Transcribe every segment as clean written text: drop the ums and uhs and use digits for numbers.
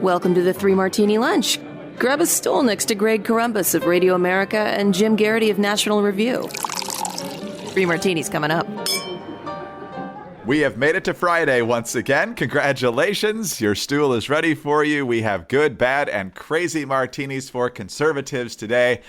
Welcome to the Three Martini Lunch. Grab a stool next to Greg Columbus of Radio America and Jim Garrity of National Review. Three Martinis coming up. We have made it to Friday once again. Congratulations. Your stool is ready for you. We have good, bad, and crazy martinis for conservatives today.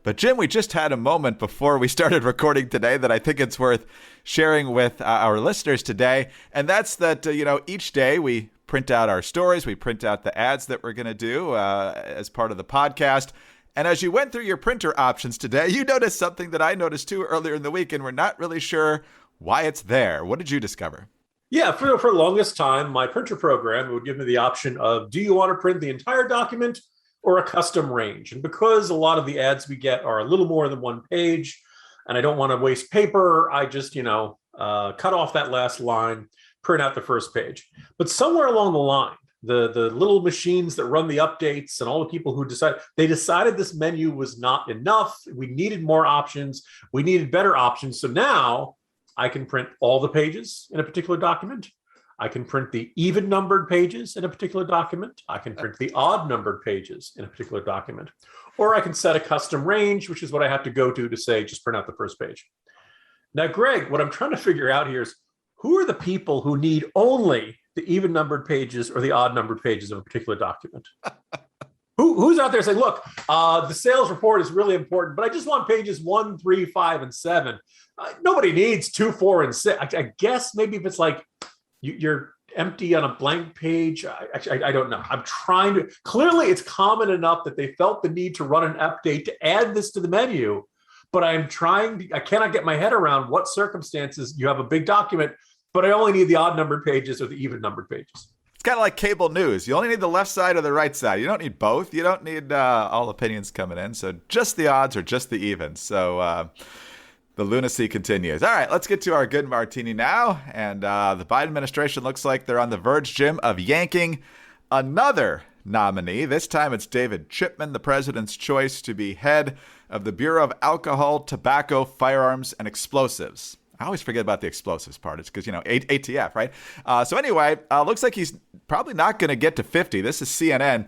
But Jim, we just had a moment before we started recording today that I think it's worth sharing with our listeners today. And that's that, each day we print out our stories. We print out the ads that we're going to do as part of the podcast. And as you went through your printer options today, you noticed something that I noticed too earlier in the week, and we're not really sure why it's there. What did you discover? Yeah, for the longest time, my printer program would give me the option of, do you want to print the entire document or a custom range? And because a lot of the ads we get are a little more than one page, and I don't want to waste paper, I just, cut off that last line, print out the first page. But somewhere along the line, the little machines that run the updates and all the people who decided this menu was not enough. We needed more options. We needed better options. So now I can print all the pages in a particular document. I can print the even numbered pages in a particular document. I can print the odd numbered pages in a particular document. Or I can set a custom range, which is what I have to go to say, just print out the first page. Now, Greg, what I'm trying to figure out here is, who are the people who need only the even numbered pages or the odd numbered pages of a particular document? Who's out there saying, look, the sales report is really important, but I just want pages 1, 3, 5, and 7. Nobody needs 2, 4, and 6. I guess maybe if it's like you're empty on a blank page. I don't know. I'm trying to. Clearly, it's common enough that they felt the need to run an update to add this to the menu. But I cannot get my head around what circumstances you have a big document, but I only need the odd numbered pages or the even numbered pages. It's kind of like cable news. You only need the left side or the right side. You don't need both. You don't need all opinions coming in. So just the odds or just the evens. So the lunacy continues. All right, let's get to our good martini now. And the Biden administration looks like they're on the verge, Jim, of yanking another nominee. This time it's David Chipman, the president's choice to be head of the Bureau of Alcohol, Tobacco, Firearms, and Explosives. I always forget about the explosives part. It's because, ATF, right? So anyway, looks like he's probably not going to get to 50. This is CNN.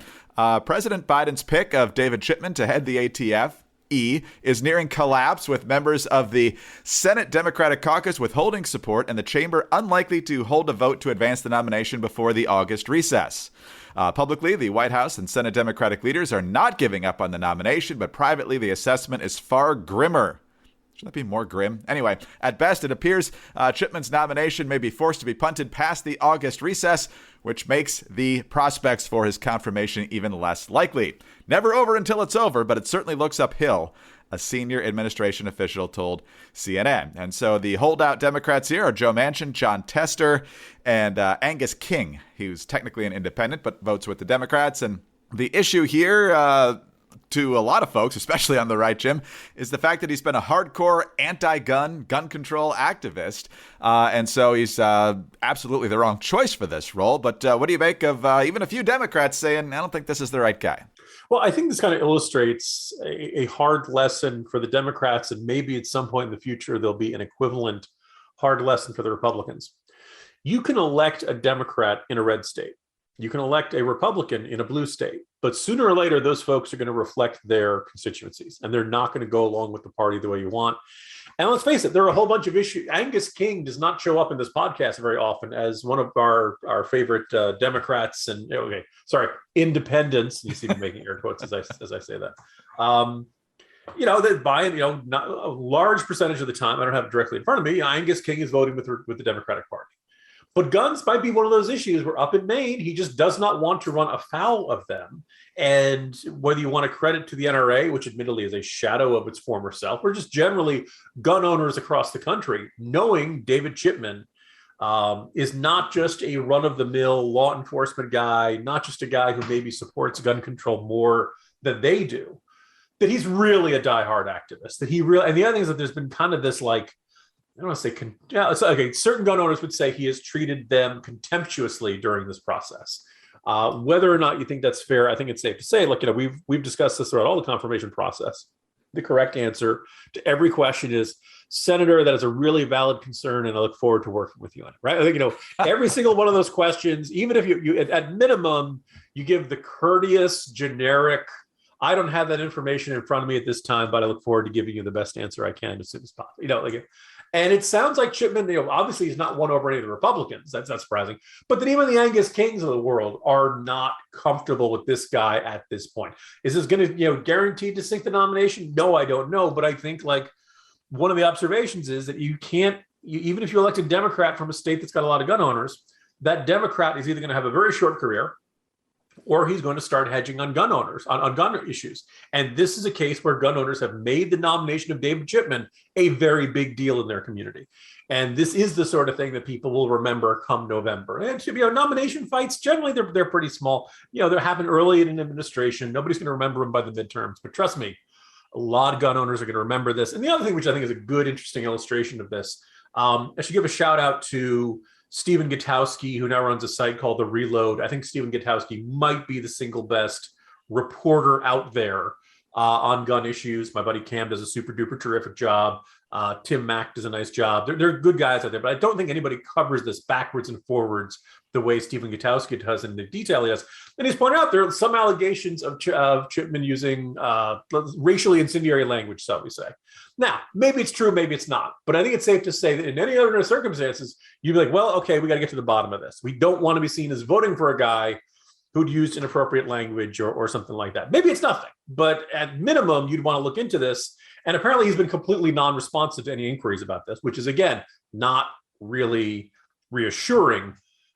President Biden's pick of David Chipman to head the ATF is nearing collapse, with members of the Senate Democratic Caucus withholding support and the chamber unlikely to hold a vote to advance the nomination before the August recess. Publicly, the White House and Senate Democratic leaders are not giving up on the nomination, but privately, the assessment is far grimmer. Should that be more grim? Anyway, at best, it appears Chipman's nomination may be forced to be punted past the August recess, which makes the prospects for his confirmation even less likely. Never over until it's over, but it certainly looks uphill, a senior administration official told CNN. And so the holdout Democrats here are Joe Manchin, John Tester, and Angus King, who's technically an independent but votes with the Democrats. And the issue here, to a lot of folks, especially on the right, Jim, is the fact that he's been a hardcore anti-gun, gun control activist. And so he's absolutely the wrong choice for this role. But what do you make of even a few Democrats saying, I don't think this is the right guy? Well, I think this kind of illustrates a hard lesson for the Democrats, and maybe at some point in the future, there'll be an equivalent hard lesson for the Republicans. You can elect a Democrat in a red state. You can elect a Republican in a blue state, but sooner or later, those folks are going to reflect their constituencies, and they're not going to go along with the party the way you want. And let's face it, there are a whole bunch of issues. Angus King does not show up in this podcast very often as one of our favorite Democrats and independents. You see me making air quotes as I say that. That by not a large percentage of the time, I don't have it directly in front of me, Angus King is voting with the Democratic Party. But guns might be one of those issues where up in Maine, he just does not want to run afoul of them. And whether you want to credit to the NRA, which admittedly is a shadow of its former self, or just generally gun owners across the country, knowing David Chipman is not just a run-of-the-mill law enforcement guy, not just a guy who maybe supports gun control more than they do, that he's really a diehard activist. And the other thing is that there's been kind of this I don't want to say, certain gun owners would say he has treated them contemptuously during this process. Whether or not you think that's fair, I think it's safe to say, we've discussed this throughout all the confirmation process. the correct answer to every question is, Senator, that is a really valid concern, and I look forward to working with you on it, right? I think, every single one of those questions, even if you at minimum, you give the courteous, generic, I don't have that information in front of me at this time, but I look forward to giving you the best answer I can as soon as possible. And it sounds like Chipman, obviously he's not won over any of the Republicans. That's not surprising. But then even the Angus Kings of the world are not comfortable with this guy at this point. Is this going to, guaranteed to sink the nomination? No, I don't know. But I think one of the observations is that you can't, even if you elect a Democrat from a state that's got a lot of gun owners, that Democrat is either going to have a very short career, or he's going to start hedging on gun owners, on gun issues. And this is a case where gun owners have made the nomination of David Chipman a very big deal in their community. And this is the sort of thing that people will remember come November. And nomination fights, generally, they're pretty small. They happen early in an administration. Nobody's going to remember them by the midterms. But trust me, a lot of gun owners are going to remember this. And the other thing, which I think is a good, interesting illustration of this, I should give a shout out to Stephen Gutowski, who now runs a site called The Reload. I think Stephen Gutowski might be the single best reporter out there on gun issues. My buddy Cam does a super duper terrific job. Tim Mack does a nice job. They're good guys out there, but I don't think anybody covers this backwards and forwards the way Stephen Gutowski does in the detail he has. And he's pointed out there are some allegations of Chipman using racially incendiary language, shall we say. Now, maybe it's true, maybe it's not. But I think it's safe to say that in any other circumstances, you'd be like, well, okay, we got to get to the bottom of this. We don't want to be seen as voting for a guy who'd used inappropriate language or something like that. Maybe it's nothing, but at minimum, you'd want to look into this. And apparently he's been completely non-responsive to any inquiries about this, which is, again, not really reassuring.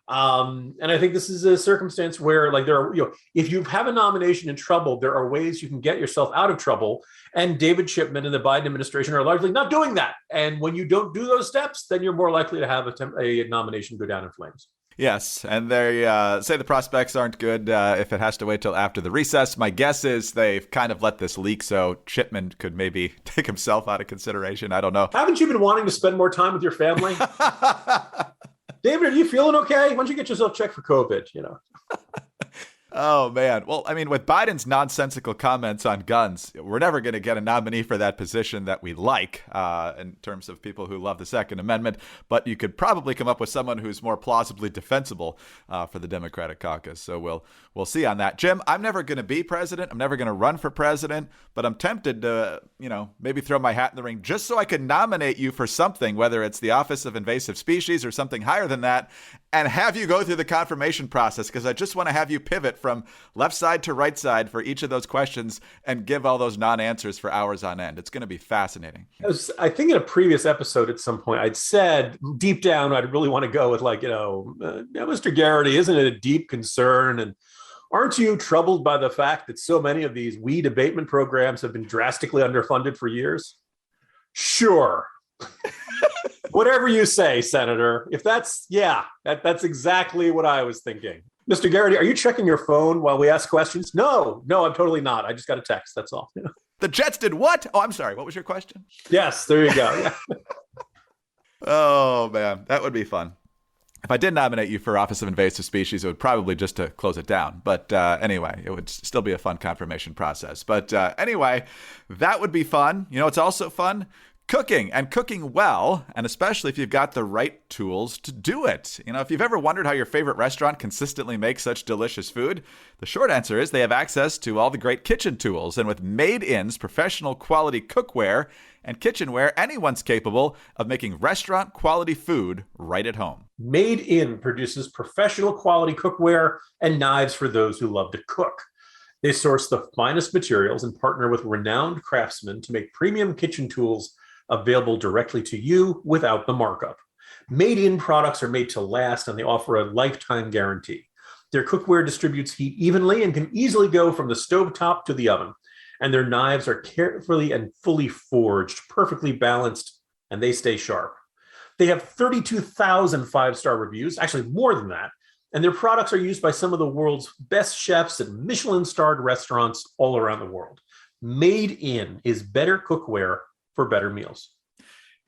And I think this is a circumstance where, there are, if you have a nomination in trouble, there are ways you can get yourself out of trouble. And David Chipman and the Biden administration are largely not doing that. And when you don't do those steps, then you're more likely to have a nomination go down in flames. Yes, and they say the prospects aren't good if it has to wait till after the recess. My guess is they've kind of let this leak so Chipman could maybe take himself out of consideration. I don't know. Haven't you been wanting to spend more time with your family? David, are you feeling okay? Why don't you get yourself checked for COVID, Oh, man. Well, I mean, with Biden's nonsensical comments on guns, we're never going to get a nominee for that position that we like in terms of people who love the Second Amendment. But you could probably come up with someone who's more plausibly defensible for the Democratic caucus. So we'll see on that. Jim, I'm never going to be president. I'm never going to run for president. But I'm tempted to, maybe throw my hat in the ring just so I could nominate you for something, whether it's the Office of Invasive Species or something higher than that, and have you go through the confirmation process, because I just want to have you pivot from left side to right side for each of those questions and give all those non-answers for hours on end. It's going to be fascinating. I think in a previous episode at some point, I'd said deep down, I'd really want to go with Mr. Garrity, isn't it a deep concern? And aren't you troubled by the fact that so many of these weed abatement programs have been drastically underfunded for years? Sure. Whatever you say, Senator. If that's exactly what I was thinking. Mr. Garrity, are you checking your phone while we ask questions? No, I'm totally not. I just got a text. That's all. The Jets did what? Oh, I'm sorry. What was your question? Yes, there you go. Yeah. Oh, man, that would be fun. If I did nominate you for Office of Invasive Species, it would probably just to close it down. But anyway, it would still be a fun confirmation process. But anyway, that would be fun. It's also fun. Cooking, and cooking well, and especially if you've got the right tools to do it. If you've ever wondered how your favorite restaurant consistently makes such delicious food, the short answer is they have access to all the great kitchen tools. And with Made In's professional quality cookware and kitchenware, anyone's capable of making restaurant quality food right at home. Made In produces professional quality cookware and knives for those who love to cook. They source the finest materials and partner with renowned craftsmen to make premium kitchen tools available directly to you without the markup. Made In products are made to last, and they offer a lifetime guarantee. Their cookware distributes heat evenly and can easily go from the stovetop to the oven. And their knives are carefully and fully forged, perfectly balanced, and they stay sharp. They have 32,000 five-star reviews, actually more than that, and their products are used by some of the world's best chefs at Michelin-starred restaurants all around the world. Made In is better cookware for better meals.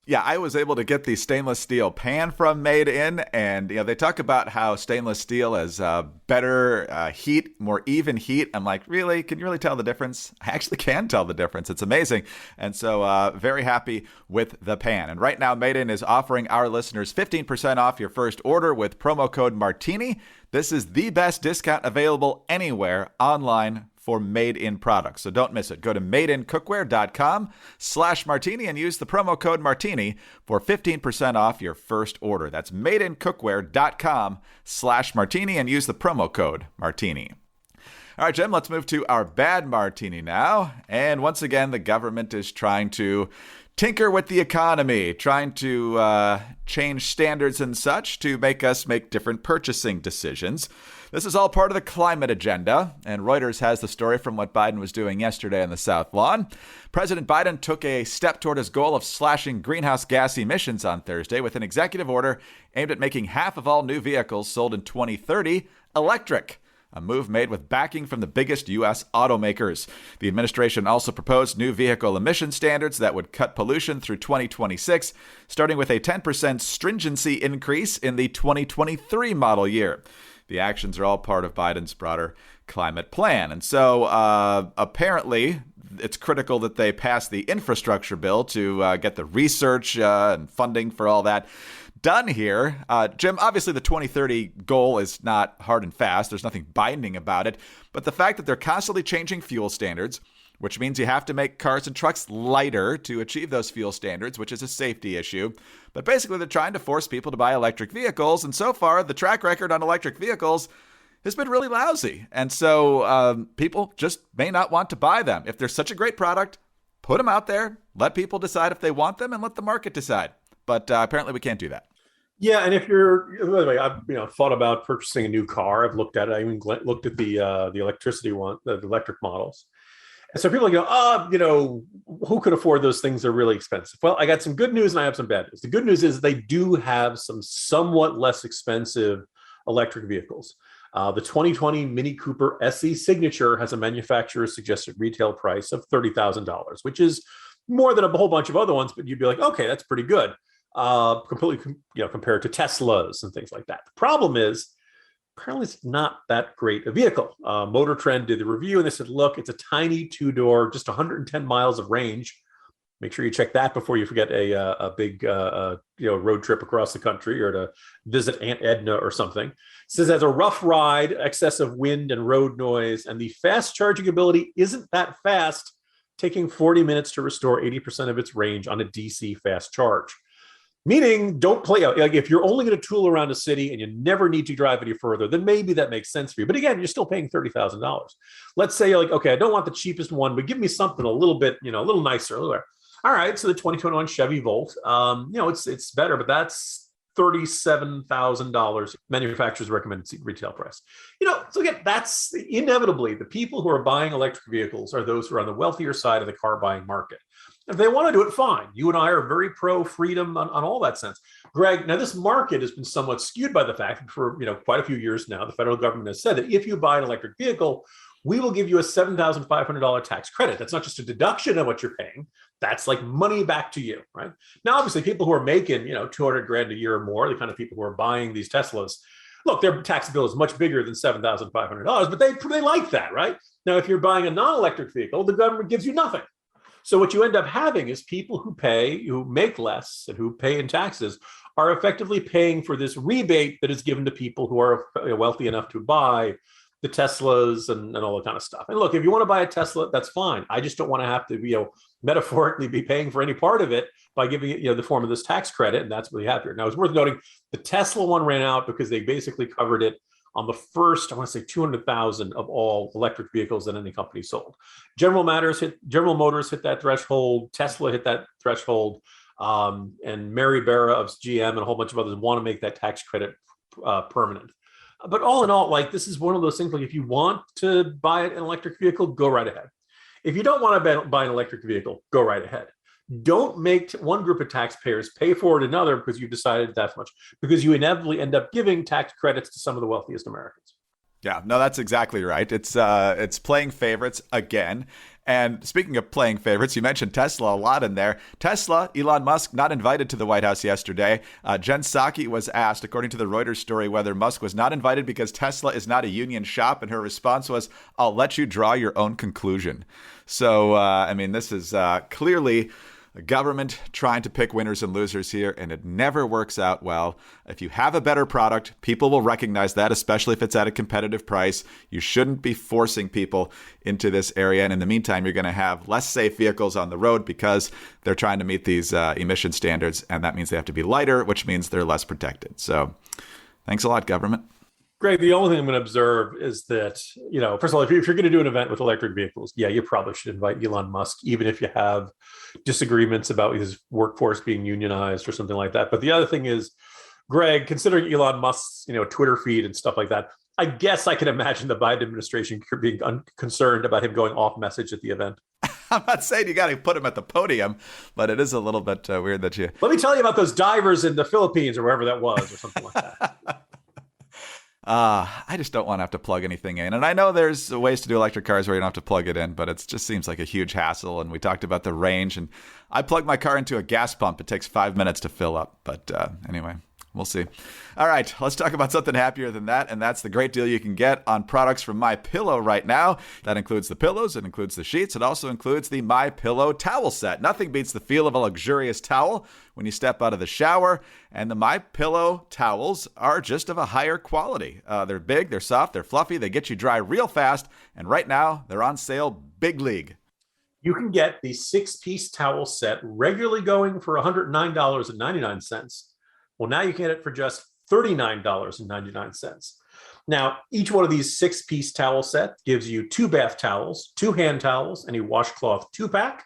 Yeah, I was able to get the stainless steel pan from Made In, and they talk about how stainless steel has better heat, more even heat. I'm like, really? Can you really tell the difference? I actually can tell the difference. It's amazing. And so very happy with the pan. And right now, Made In is offering our listeners 15% off your first order with promo code MARTINI. This is the best discount available anywhere online for Made In products. So don't miss it. Go to madeincookware.com/martini and use the promo code martini for 15% off your first order. That's madeincookware.com/martini and use the promo code martini. All right, Jim, let's move to our bad martini now. And once again, the government is trying to tinker with the economy, trying to change standards and such to make us make different purchasing decisions. This is all part of the climate agenda, and Reuters has the story from what Biden was doing yesterday on the South Lawn. President Biden took a step toward his goal of slashing greenhouse gas emissions on Thursday with an executive order aimed at making half of all new vehicles sold in 2030 electric. A move made with backing from the biggest U.S. automakers. The administration also proposed new vehicle emission standards that would cut pollution through 2026, starting with a 10% stringency increase in the 2023 model year. The actions are all part of Biden's broader climate plan. And so apparently it's critical that they pass the infrastructure bill to get the research and funding for all that done here. Jim, obviously the 2030 goal is not hard and fast. There's nothing binding about it. But the fact that they're constantly changing fuel standards, which means you have to make cars and trucks lighter to achieve those fuel standards, which is a safety issue. But basically, they're trying to force people to buy electric vehicles. And so far, the track record on electric vehicles has been really lousy. And so people just may not want to buy them. If they're such a great product, put them out there, let people decide if they want them, and let the market decide. But apparently, we can't do that. Yeah, and if you're, by the way, I've thought about purchasing a new car. I've looked at it. I even looked at the electricity one, the electric models. And so people go, who could afford those things? They're really expensive. Well, I got some good news and I have some bad news. The good news is they do have some somewhat less expensive electric vehicles. The 2020 Mini Cooper SE Signature has a manufacturer's suggested retail price of $30,000, which is more than a whole bunch of other ones, but you'd be like, okay, that's pretty good. Completely, compared to Teslas and things like that. The problem is, apparently it's not that great a vehicle. Motor Trend did the review and they said, look, it's a tiny two-door, just 110 miles of range. Make sure you check that before you forget a big road trip across the country or to visit Aunt Edna or something. It says it has a rough ride, excessive wind and road noise, and the fast charging ability isn't that fast, taking 40 minutes to restore 80% of its range on a DC fast charge. Meaning, don't play out. Like if you're only going to tool around a city and you never need to drive any further, then maybe that makes sense for you. But again, you're still paying $30,000. Let's say you're like, okay, I don't want the cheapest one, but give me something a little bit, a little nicer. All right, so the 2021 Chevy Volt, it's better, but that's $37,000 manufacturer's recommended retail price. So again, that's inevitably the people who are buying electric vehicles are those who are on the wealthier side of the car buying market. If they want to do it, fine. You and I are very pro freedom on all that sense. Greg, now this market has been somewhat skewed by the fact that for quite a few years now, the federal government has said that if you buy an electric vehicle, we will give you a $7,500 tax credit. That's not just a deduction of what you're paying. That's like money back to you, right? Now, obviously, people who are making, $200,000 a year or more, the kind of people who are buying these Teslas, look, their tax bill is much bigger than $7,500, but they like that, right? Now, if you're buying a non-electric vehicle, the government gives you nothing. So what you end up having is people who make less and who pay in taxes are effectively paying for this rebate that is given to people who are wealthy enough to buy the Teslas and all that kind of stuff. And look, if you want to buy a Tesla, that's fine. I just don't want to have to, metaphorically be paying for any part of it by giving it, the form of this tax credit. And that's what we have here. Now, it's worth noting the Tesla one ran out because they basically covered it on the first, I want to say 200,000 of all electric vehicles that any company sold. General Motors hit that threshold. Tesla hit that threshold. And Mary Barra of GM and a whole bunch of others want to make that tax credit permanent. But all in all, this is one of those things, like if you want to buy an electric vehicle, go right ahead. If you don't want to buy an electric vehicle, go right ahead. Don't make one group of taxpayers pay for it another because you've decided that much, because you inevitably end up giving tax credits to some of the wealthiest Americans. Yeah, no, that's exactly right. It's playing favorites again. And speaking of playing favorites, you mentioned Tesla a lot in there. Tesla, Elon Musk, not invited to the White House yesterday. Jen Psaki was asked, according to the Reuters story, whether Musk was not invited because Tesla is not a union shop. And her response was, I'll let you draw your own conclusion. So, this is clearly a government trying to pick winners and losers here, and it never works out well. If you have a better product, people will recognize that, especially if it's at a competitive price. You shouldn't be forcing people into this area. And in the meantime, you're going to have less safe vehicles on the road because they're trying to meet these emission standards. And that means they have to be lighter, which means they're less protected. So thanks a lot, government. Greg, the only thing I'm going to observe is that, first of all, if you're going to do an event with electric vehicles, yeah, you probably should invite Elon Musk, even if you have disagreements about his workforce being unionized or something like that. But the other thing is, Greg, considering Elon Musk's, Twitter feed and stuff like that, I guess I can imagine the Biden administration being concerned about him going off message at the event. I'm not saying you got to put him at the podium, but it is a little bit weird that you... Let me tell you about those divers in the Philippines or wherever that was or something like that. I just don't want to have to plug anything in. And I know there's ways to do electric cars where you don't have to plug it in, but it just seems like a huge hassle. And we talked about the range, and I plug my car into a gas pump. It takes 5 minutes to fill up. But anyway, we'll see. All right, let's talk about something happier than that, and that's the great deal you can get on products from MyPillow right now. That includes the pillows, it includes the sheets, it also includes the MyPillow towel set. Nothing beats the feel of a luxurious towel when you step out of the shower, and the MyPillow towels are just of a higher quality. They're big, they're soft, they're fluffy, they get you dry real fast, and right now they're on sale big league. You can get the 6-piece towel set regularly going for $109.99. Well, now you can get it for just $39.99. Now, each one of these 6-piece towel sets gives you 2 bath towels, 2 hand towels, and a washcloth 2-pack.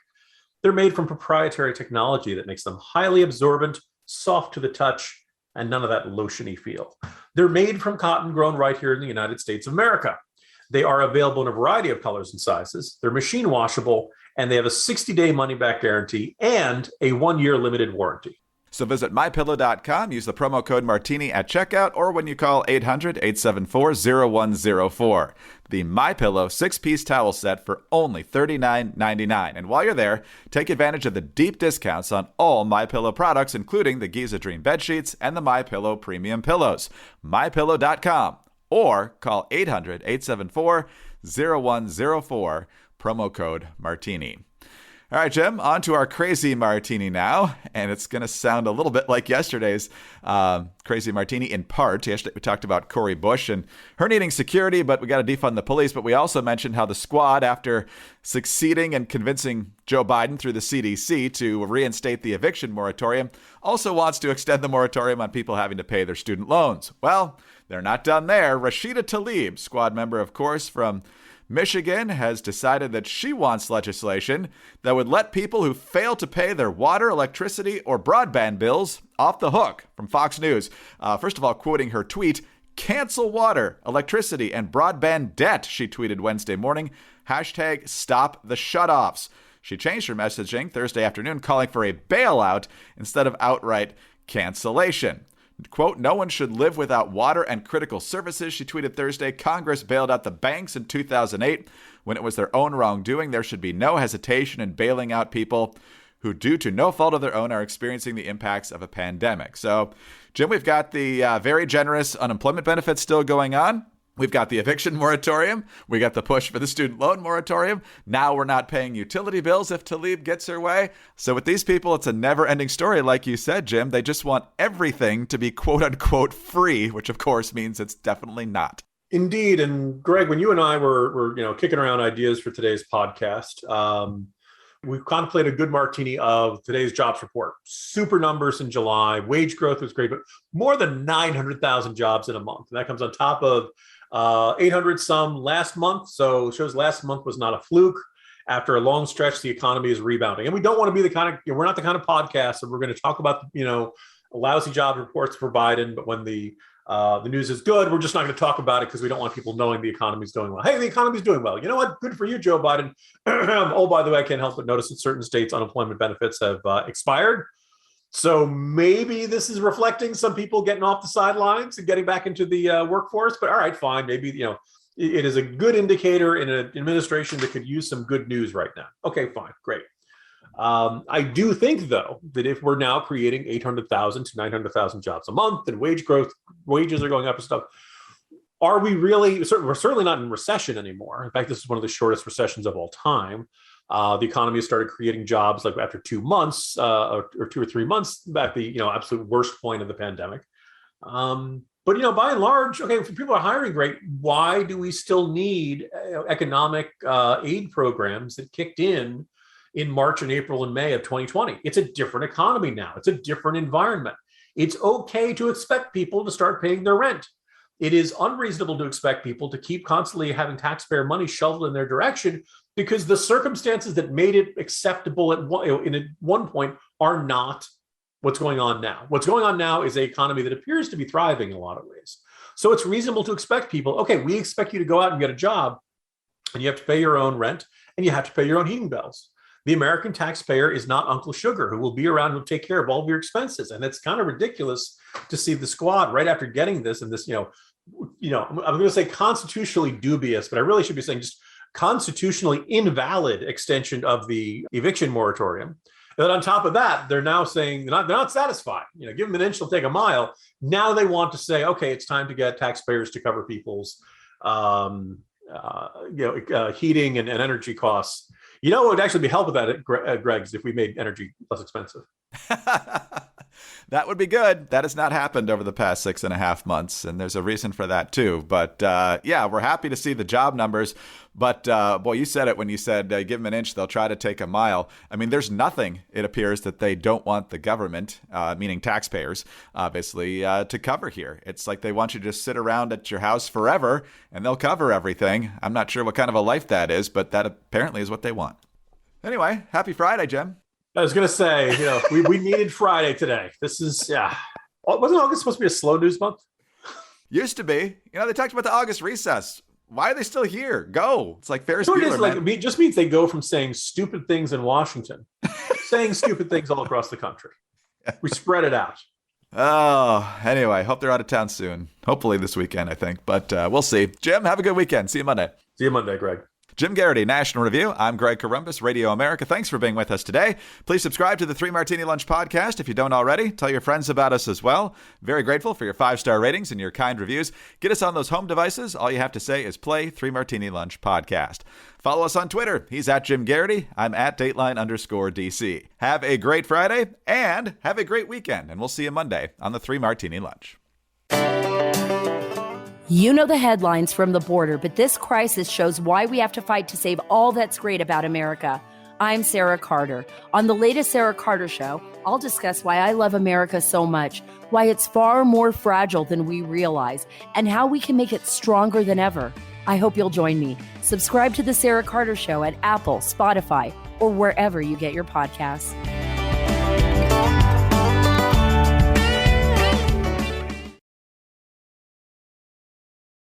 They're made from proprietary technology that makes them highly absorbent, soft to the touch, and none of that lotiony feel. They're made from cotton grown right here in the United States of America. They are available in a variety of colors and sizes. They're machine washable, and they have a 60-day money-back guarantee and a 1-year limited warranty. So visit MyPillow.com, use the promo code MARTINI at checkout, or when you call 800-874-0104. The MyPillow 6-piece towel set for only $39.99. And while you're there, take advantage of the deep discounts on all MyPillow products, including the Giza Dream bed sheets and the MyPillow premium pillows. MyPillow.com, or call 800-874-0104, promo code MARTINI. All right, Jim, on to our crazy martini now, and it's going to sound a little bit like yesterday's crazy martini in part. Yesterday we talked about Cori Bush and her needing security, but we got to defund the police. But we also mentioned how the squad, after succeeding and convincing Joe Biden through the CDC to reinstate the eviction moratorium, also wants to extend the moratorium on people having to pay their student loans. Well, they're not done there. Rashida Tlaib, squad member, of course, from Michigan, has decided that she wants legislation that would let people who fail to pay their water, electricity, or broadband bills off the hook. From Fox News. First of all, quoting her tweet, "Cancel water, electricity, and broadband debt," she tweeted Wednesday morning. Hashtag stop the shutoffs. She changed her messaging Thursday afternoon, calling for a bailout instead of outright cancellation. Quote, "No one should live without water and critical services," she tweeted Thursday. "Congress bailed out the banks in 2008 when it was their own wrongdoing. There should be no hesitation in bailing out people who, due to no fault of their own, are experiencing the impacts of a pandemic." So, Jim, we've got the very generous unemployment benefits still going on. We've got the eviction moratorium. We got the push for the student loan moratorium. Now we're not paying utility bills if Tlaib gets her way. So with these people, it's a never-ending story, like you said, Jim. They just want everything to be quote-unquote free, which of course means it's definitely not. Indeed. And Greg, when you and I were kicking around ideas for today's podcast, we've contemplated a good martini of today's jobs report. Super numbers in July. Wage growth was great, but more than 900,000 jobs in a month. And that comes on top of 800 some last month. So it shows last month was not a fluke. After a long stretch, the economy is rebounding. And we don't want to be the kind of, we're not the kind of podcast that we're going to talk about, lousy job reports for Biden. But when the news is good, we're just not going to talk about it because we don't want people knowing the economy is doing well. Hey, the economy is doing well. You know what? Good for you, Joe Biden. Oh, by the way, I can't help but notice that certain states' unemployment benefits have expired. So maybe this is reflecting some people getting off the sidelines and getting back into the workforce. But all right, fine. Maybe, It is a good indicator in an administration that could use some good news right now. Okay, fine, great. I do think, though, that if we're now creating 800,000 to 900,000 jobs a month and wages are going up and stuff, are we really? We're certainly not in recession anymore. In fact, this is one of the shortest recessions of all time. The economy has started creating jobs like after 2 months or 2 or 3 months at the absolute worst point of the pandemic. But by and large, okay, if people are hiring great, why do we still need economic aid programs that kicked in March and April and May of 2020? It's a different economy now. It's a different environment. It's okay to expect people to start paying their rent. It is unreasonable to expect people to keep constantly having taxpayer money shoveled in their direction because the circumstances that made it acceptable at one point are not what's going on now. What's going on now is an economy that appears to be thriving in a lot of ways. So it's reasonable to expect people, okay, we expect you to go out and get a job, and you have to pay your own rent, and you have to pay your own heating bills. The American taxpayer is not Uncle Sugar, who will be around and will take care of all of your expenses. And it's kind of ridiculous to see the squad right after getting this and this, I'm going to say constitutionally dubious, but I really should be saying just constitutionally invalid extension of the eviction moratorium. And then on top of that, they're now saying they're not satisfied. Give them an inch, they'll take a mile. Now they want to say, okay, it's time to get taxpayers to cover people's, heating and energy costs. What would actually be help with that, Greg, is if we made energy less expensive. That would be good. That has not happened over the past 6.5 months, and there's a reason for that too. But we're happy to see the job numbers. But boy, you said it when you said give them an inch, they'll try to take a mile. I mean, there's nothing, it appears, that they don't want the government, meaning taxpayers, obviously, to cover here. It's like they want you to just sit around at your house forever, and they'll cover everything. I'm not sure what kind of a life that is, but that apparently is what they want. Anyway, happy Friday, Jim. I was going to say, we needed Friday today. This is, Wasn't August supposed to be a slow news month? Used to be. They talked about the August recess. Why are they still here? Go. It's like Ferris Bueller. It just means they go from saying stupid things in Washington, saying stupid things all across the country. We spread it out. Oh, anyway, hope they're out of town soon. Hopefully this weekend, I think. But we'll see. Jim, have a good weekend. See you Monday. See you Monday, Greg. Jim Garrity, National Review. I'm Greg Corombos, Radio America. Thanks for being with us today. Please subscribe to the 3 Martini Lunch podcast if you don't already. Tell your friends about us as well. Very grateful for your 5-star ratings and your kind reviews. Get us on those home devices. All you have to say is play 3 Martini Lunch podcast. Follow us on Twitter. He's at Jim Garrity. I'm at Dateline_DC. Have a great Friday and have a great weekend. And we'll see you Monday on the 3 Martini Lunch. You know the headlines from the border, but this crisis shows why we have to fight to save all that's great about America. I'm Sarah Carter. On the latest Sarah Carter Show, I'll discuss why I love America so much, why it's far more fragile than we realize, and how we can make it stronger than ever. I hope you'll join me. Subscribe to the Sarah Carter Show at Apple, Spotify, or wherever you get your podcasts.